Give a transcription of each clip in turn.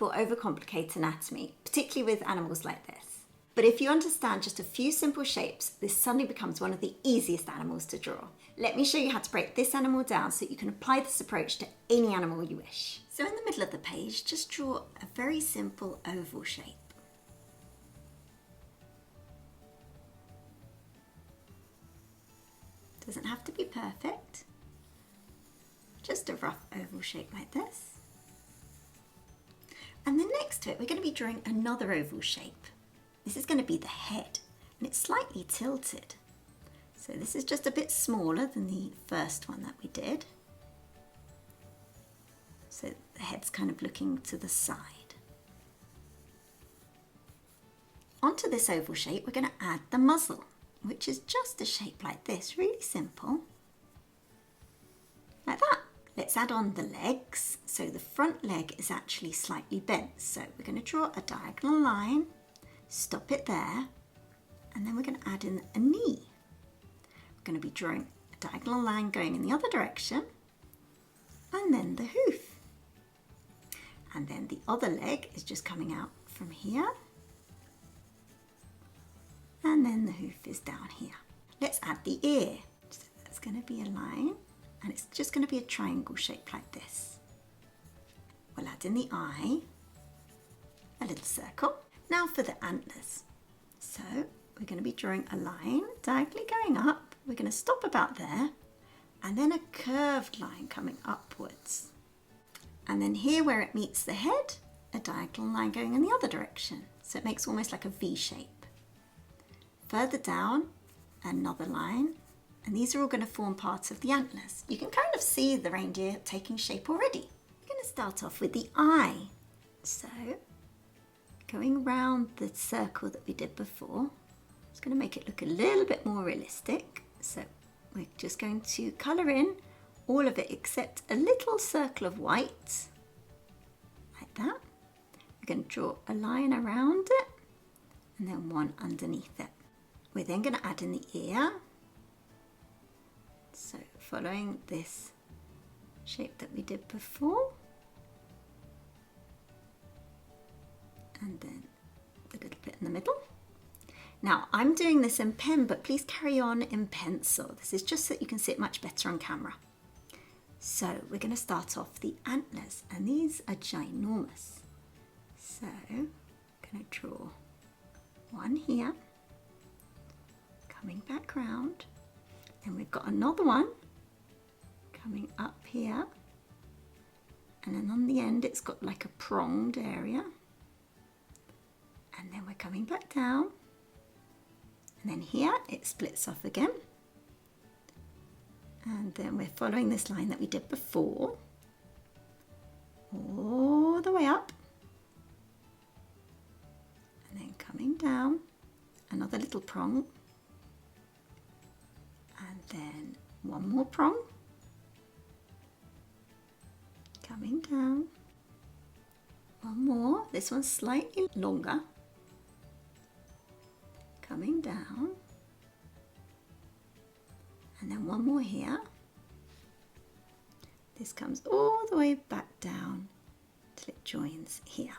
people overcomplicate anatomy, particularly with animals like this. But if you understand just a few simple shapes, this suddenly becomes one of the easiest animals to draw. Let me show you how to break this animal down so that you can apply this approach to any animal you wish. So in the middle of the page, just draw a very simple oval shape. Doesn't have to be perfect, just a rough oval shape like this. And then next to it, we're going to be drawing another oval shape. This is going to be the head, and it's slightly tilted. So this is just a bit smaller than the first one that we did. So the head's kind of looking to the side. Onto this oval shape, we're going to add the muzzle, which is just a shape like this, really simple. Like that. Let's add on the legs. So the front leg is actually slightly bent. So we're going to draw a diagonal line, stop it there, and then we're going to add in a knee. We're going to be drawing a diagonal line going in the other direction, and then the hoof. And then the other leg is just coming out from here, and then the hoof is down here. Let's add the ear. So that's going to be a line, and it's just going to be a triangle shape like this. We'll add in the eye, a little circle. Now for the antlers. So we're going to be drawing a line diagonally going up. We're going to stop about there, and then a curved line coming upwards. And then here where it meets the head, a diagonal line going in the other direction. So it makes almost like a V shape. Further down, another line, and these are all going to form part of the antlers. You can kind of see the reindeer taking shape already. We're going to start off with the eye. So going round the circle that we did before, it's going to make it look a little bit more realistic. So we're just going to colour in all of it except a little circle of white, like that. We're going to draw a line around it and then one underneath it. We're then going to add in the ear. So following this shape that we did before. And then the little bit in the middle. Now I'm doing this in pen, but please carry on in pencil. This is just so that you can see it much better on camera. So we're going to start off the antlers, and these are ginormous. So I'm going to draw one here, coming back round. Then we've got another one coming up here, and then on the end it's got like a pronged area. And then we're coming back down, and then here it splits off again, and then we're following this line that we did before all the way up, and then coming down, another little prong, and then one more prong, coming down, one more, this one's slightly longer, coming down, and then one more here. This comes all the way back down till it joins here.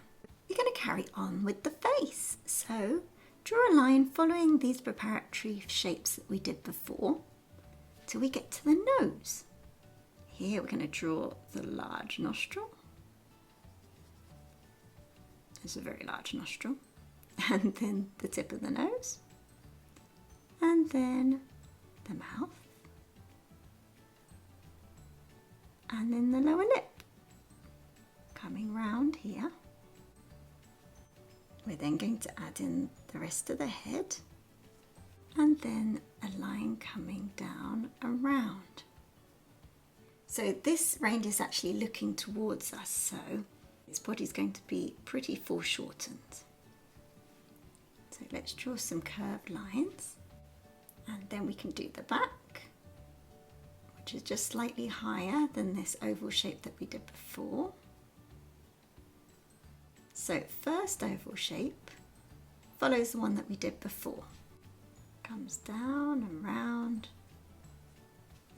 We're going to carry on with the face. So draw a line following these preparatory shapes that we did before till we get to the nose. Here we're going to draw the large nostril. It's a very large nostril. And then the tip of the nose, and then the mouth, and then the lower lip, coming round here. We're then going to add in the rest of the head, and then a line coming down around. So this reindeer is actually looking towards us, so its body's going to be pretty foreshortened. So let's draw some curved lines, and then we can do the back, which is just slightly higher than this oval shape that we did before. So first oval shape follows the one that we did before. Comes down and round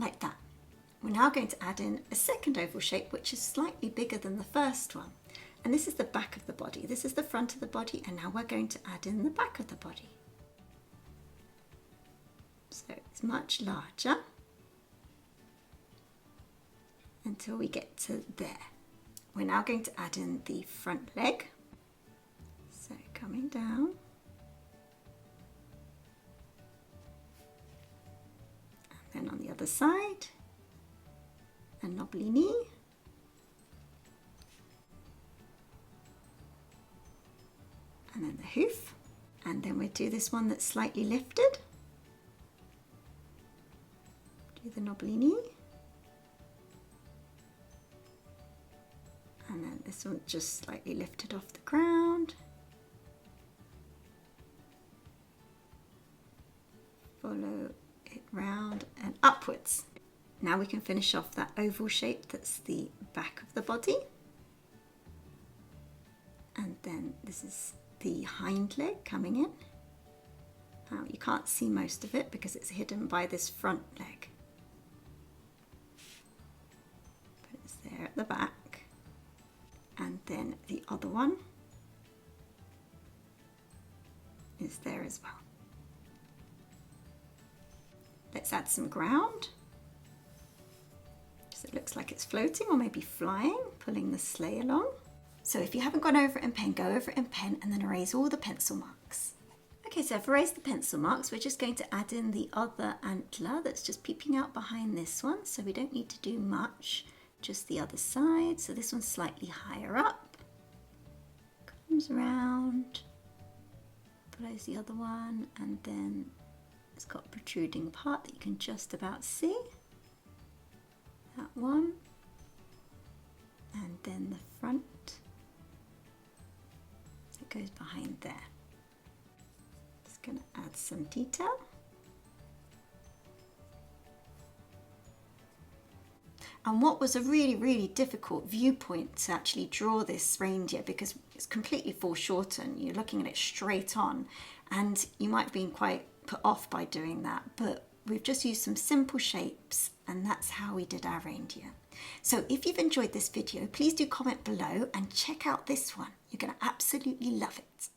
like that. We're now going to add in a second oval shape which is slightly bigger than the first one, And this is the back of the body. This is the front of the body, and now we're going to add in the back of the body. So it's much larger until we get to there. We're now going to add in the front leg. So coming down. And then on the other side, a knobbly knee. And then the hoof. And then we do this one that's slightly lifted. Do the knobbly knee. And then this one just slightly lifted off the ground. Follow it round and upwards. Now we can finish off that oval shape that's the back of the body. And then this is the hind leg coming in. Now you can't see most of it because it's hidden by this front leg. But it's there at the back. And then the other one is there as well. Let's add some ground. So it looks like it's floating or maybe flying, pulling the sleigh along. So if you haven't gone over it in pen, go over it in pen and then erase all the pencil marks. Okay, so I've erased the pencil marks. We're just going to add in the other antler that's just peeping out behind this one. So we don't need to do much, just the other side. So this one's slightly higher up. Comes around, follows the other one, and then it's got a protruding part that you can just about see. That one. And then the front. It goes behind there. Just going to add some detail. And what was a really, really difficult viewpoint to actually draw this reindeer, because it's completely foreshortened. You're looking at it straight on, and you might have been quite put off by doing that, but we've just used some simple shapes, and that's how we did our reindeer. So if you've enjoyed this video, please do comment below and check out this one. You're going to absolutely love it.